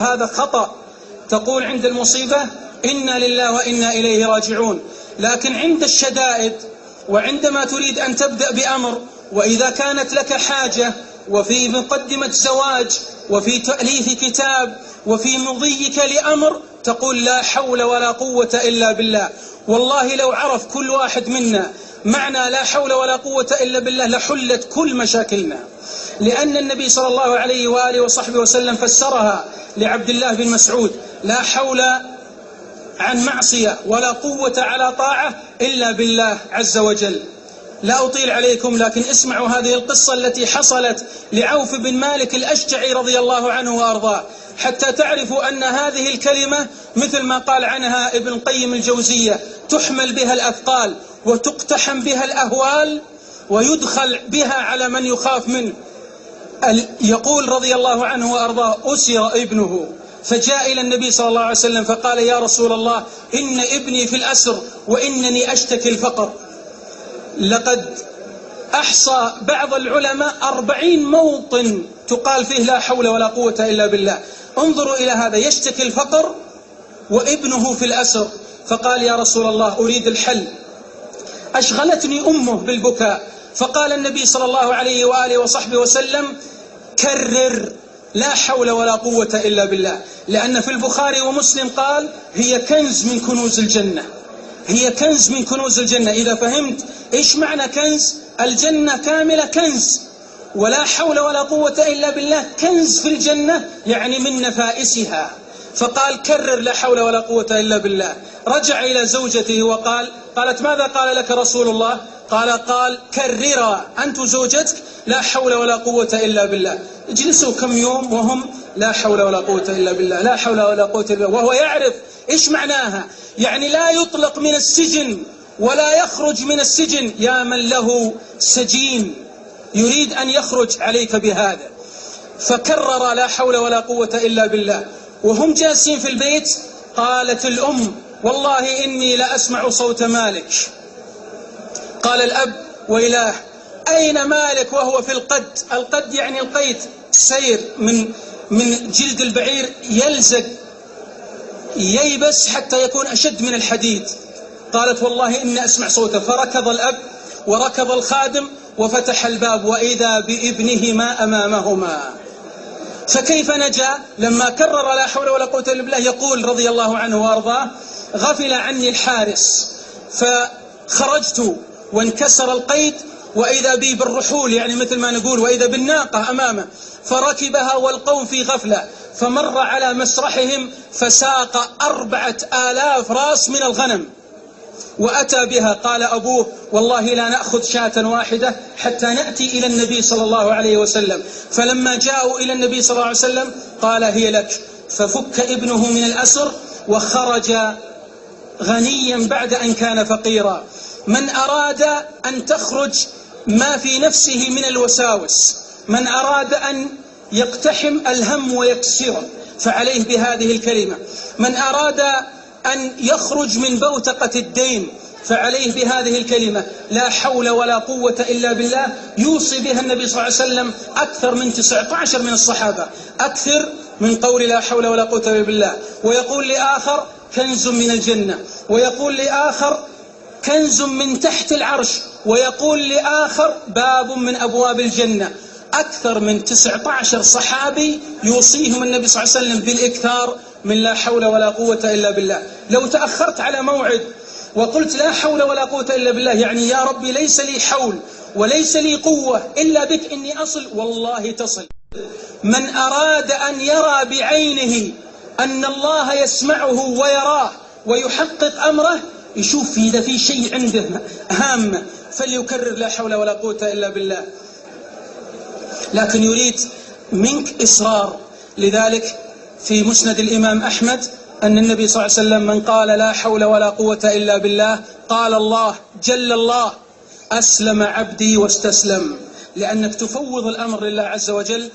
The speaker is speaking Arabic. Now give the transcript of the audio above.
هذا خطأ. تقول عند المصيبة إنا لله وإنا إليه راجعون، لكن عند الشدائد وعندما تريد أن تبدأ بأمر، وإذا كانت لك حاجة وفي مقدمة زواج وفي تأليف كتاب وفي مضيك لأمر، تقول لا حول ولا قوة إلا بالله. والله لو عرف كل واحد منا معنى لا حول ولا قوة إلا بالله لحلت كل مشاكلنا، لأن النبي صلى الله عليه وآله وصحبه وسلم فسرها لعبد الله بن مسعود: لا حول عن معصية ولا قوة على طاعة إلا بالله عز وجل. لا أطيل عليكم، لكن اسمعوا هذه القصة التي حصلت لعوف بن مالك الأشجعي رضي الله عنه وأرضاه، حتى تعرفوا أن هذه الكلمة مثل ما قال عنها ابن القيم الجوزية: تحمل بها الأثقال وتقتحم بها الأهوال ويدخل بها على من يخاف منه. يقول رضي الله عنه وأرضاه: أسر ابنه فجاء إلى النبي صلى الله عليه وسلم فقال: يا رسول الله، إن ابني في الأسر وإنني أشتكي الفقر. لقد أحصى بعض العلماء 40 موطن تقال فيه لا حول ولا قوة إلا بالله. انظروا إلى هذا، يشتكي الفقر وابنه في الأسر. فقال: يا رسول الله، أريد الحل، أشغلتني أمه بالبكاء. فقال النبي صلى الله عليه وآله وصحبه وسلم: كرر لا حول ولا قوة إلا بالله، لأن في البخاري ومسلم قال: هي كنز من كنوز الجنة، هي كنز من كنوز الجنة. إذا فهمت إيش معنى كنز، الجنة كاملة كنز، ولا حول ولا قوة إلا بالله كنز في الجنة، يعني من نفائسها. فقال: كرر لا حول ولا قوة إلا بالله. رجع إلى زوجته وقال: قالت: ماذا قال لك رسول الله؟ قال: كررا أنت وزوجتك لا حول ولا قوة إلا بالله. اجلسوا كم يوم وهم لا حول ولا قوة إلا بالله، لا حول ولا قوة إلا بالله، وهو يعرف إيش معناها. يعني لا يطلق من السجن ولا يخرج من السجن. يا من له سجين يريد أن يخرج عليك بهذا. فكرر لا حول ولا قوة إلا بالله. وهم جالسين في البيت قالت الأم: والله إني لأسمع صوت مالك. قال الأب: ويلاه، أين مالك وهو في القد؟ القد يعني القيد، سير من جلد البعير يلزق ييبس حتى يكون أشد من الحديد. قالت: والله إني أسمع صوته. فركض الأب وركض الخادم وفتح الباب، وإذا بابنهما أمامهما. فكيف نجا؟ لما كرر لا حول ولا قوة إلا بالله. يقول رضي الله عنه وأرضاه: غفل عني الحارس فخرجت وانكسر القيد، وإذا بي بالرحول، يعني مثل ما نقول، وإذا بالناقة أمامه، فركبها والقوم في غفلة، فمر على مسرحهم فساق 4000 راس من الغنم وأتى بها. قال أبوه: والله لا نأخذ شاة واحدة حتى نأتي إلى النبي صلى الله عليه وسلم. فلما جاءوا إلى النبي صلى الله عليه وسلم قال: هي لك. ففك ابنه من الأسر وخرج غنيا بعد أن كان فقيرا. من أراد أن تخرج ما في نفسه من الوساوس، من أراد أن يقتحم الهم ويكسره، فعليه بهذه الكلمة. من أراد أن يخرج من بوتقة الدين، فعليه بهذه الكلمة: لا حول ولا قوة إلا بالله. يوصي بها النبي صلى الله عليه وسلم أكثر من 19 من الصحابة، أكثر من قول لا حول ولا قوة إلا بالله. ويقول لآخر: كنز من الجنة، ويقول لآخر: كنز من تحت العرش، ويقول لآخر: باب من أبواب الجنة. أكثر من 19 صحابي يوصيهم النبي صلى الله عليه وسلم بالإكثار من لا حول ولا قوة إلا بالله. لو تأخرت على موعد وقلت لا حول ولا قوة إلا بالله، يعني يا ربي ليس لي حول وليس لي قوة إلا بك إني أصل، والله تصل. من أراد أن يرى بعينه أن الله يسمعه ويراه ويحقق أمره، يشوف إذا في شيء عنده هامة فليكرر لا حول ولا قوة إلا بالله. لكن يريد منك إصرار. لذلك في مسند الإمام أحمد أن النبي صلى الله عليه وسلم: من قال لا حول ولا قوة إلا بالله قال الله جل الله: أسلم عبدي واستسلم. لأنك تفوض الأمر لله عز وجل.